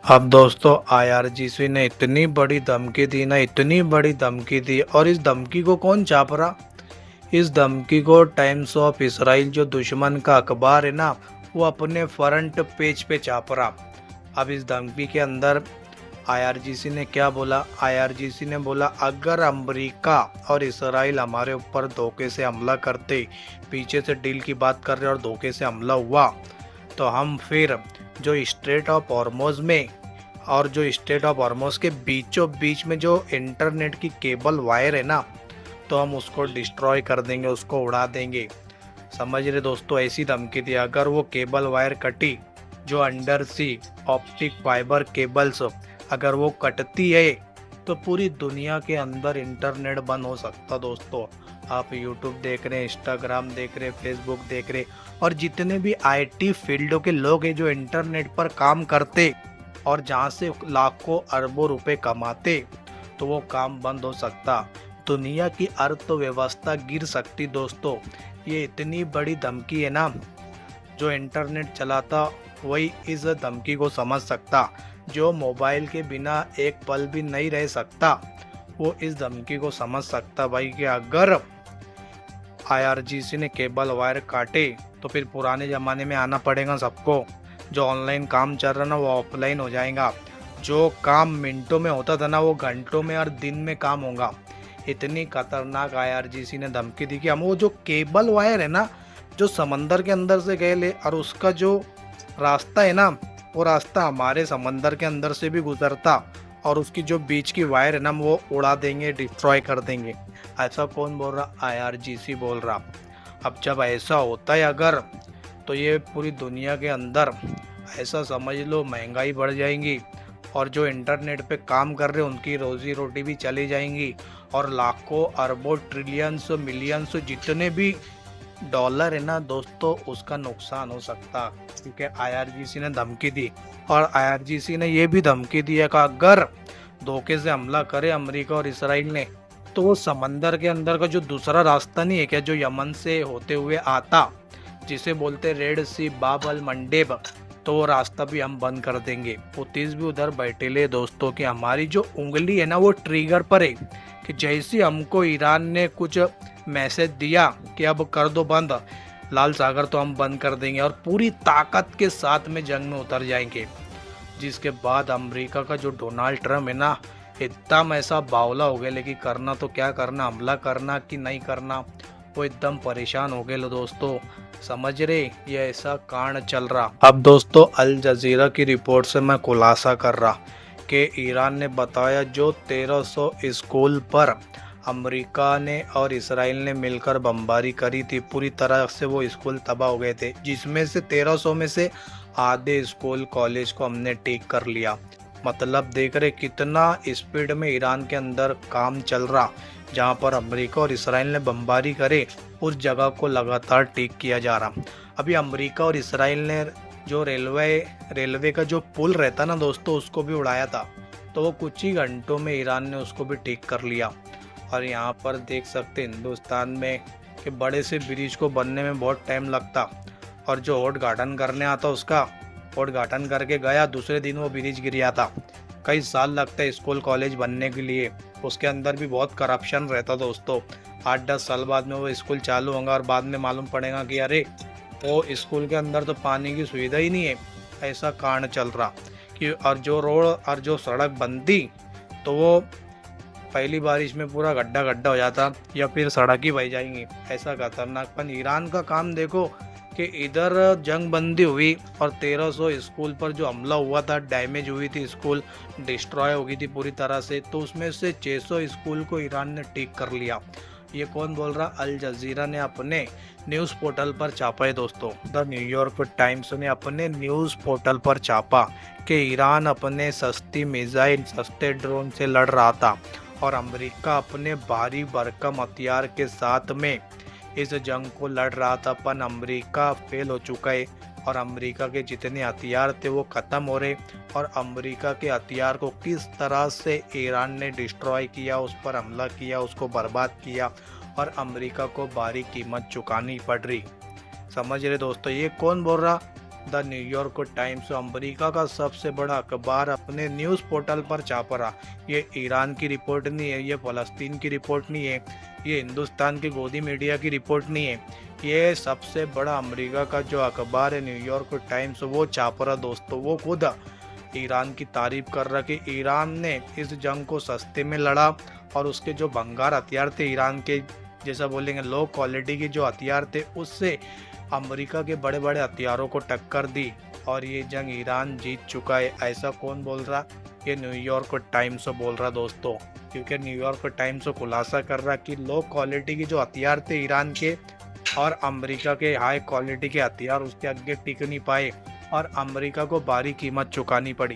अब दोस्तों आईआरजीसी ने इतनी बड़ी धमकी दी ना, इतनी बड़ी धमकी दी। और इस धमकी को कौन छाप रहा? इस धमकी को टाइम्स ऑफ इसराइल, जो दुश्मन का अखबार है ना, वो अपने फ्रंट पेज पे छाप रहा। अब इस धमकी के अंदर आईआरजीसी ने क्या बोला? आईआरजीसी ने बोला अगर अमेरिका और इसराइल हमारे ऊपर धोखे से हमला करते, पीछे से डील की बात कर रहे और धोखे से हमला हुआ, तो हम फिर जो स्ट्रेट ऑफ हॉर्मोज में और जो स्ट्रेट ऑफ हॉर्मोज के बीचों बीच में जो इंटरनेट की केबल वायर है ना, तो हम उसको डिस्ट्रॉय कर देंगे, उसको उड़ा देंगे। समझ रहे दोस्तों? ऐसी धमकी थी। अगर वो केबल वायर कटी, जो अंडर सी ऑप्टिक फाइबर केबल्स अगर वो कटती है, तो पूरी दुनिया के अंदर इंटरनेट बंद हो सकता। दोस्तों, आप यूट्यूब देख रहे हैं, इंस्टाग्राम देख रहे हैं, फेसबुक देख रहे, और जितने भी आईटी फील्डों के लोग हैं जो इंटरनेट पर काम करते और जहां से लाखों अरबों रुपए कमाते, तो वो काम बंद हो सकता। दुनिया की अर्थव्यवस्था गिर सकती। दोस्तों, ये इतनी बड़ी धमकी है ना, जो इंटरनेट चलाता वही इस धमकी को समझ सकता। जो मोबाइल के बिना एक पल भी नहीं रह सकता, वो इस धमकी को समझ सकता भाई, कि अगर आईआरजीसी ने केबल वायर काटे तो फिर पुराने ज़माने में आना पड़ेगा सबको। जो ऑनलाइन काम चल रहा ना, वो ऑफलाइन हो जाएगा। जो काम मिनटों में होता था ना, वो घंटों में और दिन में काम होगा। इतनी खतरनाक आईआरजीसी ने धमकी दी कि हम वो जो केबल वायर है ना, जो समंदर के अंदर से गए ले, और उसका जो रास्ता है ना, वो रास्ता हमारे समंदर के अंदर से भी गुजरता, और उसकी जो बीच की वायर है ना, वो उड़ा देंगे, डिस्ट्रॉय कर देंगे। ऐसा कौन बोल रहा? आईआरजीसी बोल रहा। अब जब ऐसा होता है अगर, तो ये पूरी दुनिया के अंदर ऐसा समझ लो महंगाई बढ़ जाएंगी, और जो इंटरनेट पे काम कर रहे हैं उनकी रोजी रोटी भी चली जाएंगी, और लाखों अरबों ट्रिलियंस मिलियंस जितने भी डॉलर है ना दोस्तों, उसका नुकसान हो सकता। क्योंकि आईआरजीसी ने धमकी दी, और आईआरजीसी ने ये भी धमकी दी है कि अगर धोखे से हमला करे अमेरिका और इसराइल ने, तो वो समंदर के अंदर का जो दूसरा रास्ता नहीं है क्या, जो यमन से होते हुए आता, जिसे बोलते रेड सी बाब अल मंडेब, तो वो रास्ता भी हम बंद कर देंगे। पुतिस भी उधर बैठे ले दोस्तों, कि हमारी जो उंगली है ना, वो ट्रिगर पर है, कि जैसे हमको ईरान ने कुछ मैसेज दिया कि अब कर दो बंद लाल सागर, तो हम बंद कर देंगे और पूरी ताकत के साथ में जंग में उतर जाएंगे। जिसके बाद अमेरिका का जो डोनाल्ड ट्रम्प है ना, एकदम ऐसा बावला हो गया, लेकिन करना तो क्या करना, हमला करना कि नहीं करना, वो एकदम परेशान हो गए। लो दोस्तों, समझ रहे, ये ऐसा कांड चल रहा। अब दोस्तों, अल जजीरा की रिपोर्ट से मैं खुलासा कर रहा कि ईरान ने बताया जो 1300 स्कूल पर अमेरिका ने और इसराइल ने मिलकर बमबारी करी थी, पूरी तरह से वो स्कूल तबाह हो गए थे, जिसमें से 1300 में से आधे स्कूल कॉलेज को हमने ठीक कर लिया। मतलब देख रहे कितना स्पीड में ईरान के अंदर काम चल रहा। जहां पर अमेरिका और इसराइल ने बमबारी करे, उस जगह को लगातार ठीक किया जा रहा। अभी अमेरिका और इसराइल ने जो रेलवे का जो पुल रहता ना दोस्तों, उसको भी उड़ाया था, तो वो कुछ ही घंटों में ईरान ने उसको भी ठीक कर लिया। और यहाँ पर देख सकते हिंदुस्तान में कि बड़े से ब्रिज को बनने में बहुत टाइम लगता, और जो उद्घाटन करने आता उसका उद्घाटन करके गया, दूसरे दिन वो ब्रिज गिर जाता। कई साल लगता है स्कूल कॉलेज बनने के लिए। उसके अंदर भी बहुत करप्शन रहता दोस्तों। 8-10 साल बाद में वो स्कूल चालू होगा, और बाद में मालूम पड़ेगा कि अरे वो स्कूल के अंदर तो पानी की सुविधा ही नहीं है। ऐसा कांड चल रहा कि और जो रोड और जो सड़क बनती, तो वो पहली बारिश में पूरा गड्ढा गड्ढा हो जाता, या फिर सड़क ही बह जाएंगी। ऐसा खतरनाक। ईरान का काम देखो कि इधर जंग बंदी हुई, और 1300 स्कूल पर जो हमला हुआ था, डैमेज हुई थी, स्कूल डिस्ट्रॉय हो गई थी पूरी तरह से, तो उसमें से 600 स्कूल को ईरान ने ठीक कर लिया। ये कौन बोल रहा? अल जजीरा ने अपने न्यूज़ पोर्टल पर छापा है दोस्तों। द न्यूयॉर्क टाइम्स ने अपने न्यूज़ पोर्टल पर छापा कि ईरान अपने सस्ती मिसाइल, सस्ते ड्रोन से लड़ रहा था, और अमेरिका अपने भारी भरकम हथियार के साथ में इस जंग को लड़ रहा था। पर अमेरिका फेल हो चुका है, और अमेरिका के जितने हथियार थे वो ख़त्म हो रहे, और अमेरिका के हथियार को किस तरह से ईरान ने डिस्ट्रॉय किया, उस पर हमला किया, उसको बर्बाद किया, और अमेरिका को भारी कीमत चुकानी पड़ रही। समझ रहे दोस्तों? ये कौन बोल रहा? द न्यूयॉर्क टाइम्स अमेरिका का सबसे बड़ा अखबार अपने न्यूज़ पोर्टल पर छाप रहा। ये ईरान की रिपोर्ट नहीं है, ये फ़लस्तीन की रिपोर्ट नहीं है, ये हिंदुस्तान की गोदी मीडिया की रिपोर्ट नहीं है। ये सबसे बड़ा अमेरिका का जो अखबार है न्यूयॉर्क टाइम्स वो छाप रहा दोस्तों। वो खुद ईरान की तारीफ कर रहा कि ईरान ने इस जंग को सस्ते में लड़ा और उसके जो भंगार हथियार थे ईरान के, जैसा बोलेंगे लो क्वालिटी के जो हथियार थे, उससे अमेरिका के बड़े बड़े हथियारों को टक्कर दी और ये जंग ईरान जीत चुका है। ऐसा कौन बोल रहा? ये न्यूयॉर्क टाइम्स बोल रहा दोस्तों, क्योंकि न्यूयॉर्क टाइम्स खुलासा कर रहा कि लो क्वालिटी के जो हथियार थे ईरान के और अमेरिका के हाई क्वालिटी के हथियार उसके आगे टिक नहीं पाए और अमेरिका को भारी कीमत चुकानी पड़ी।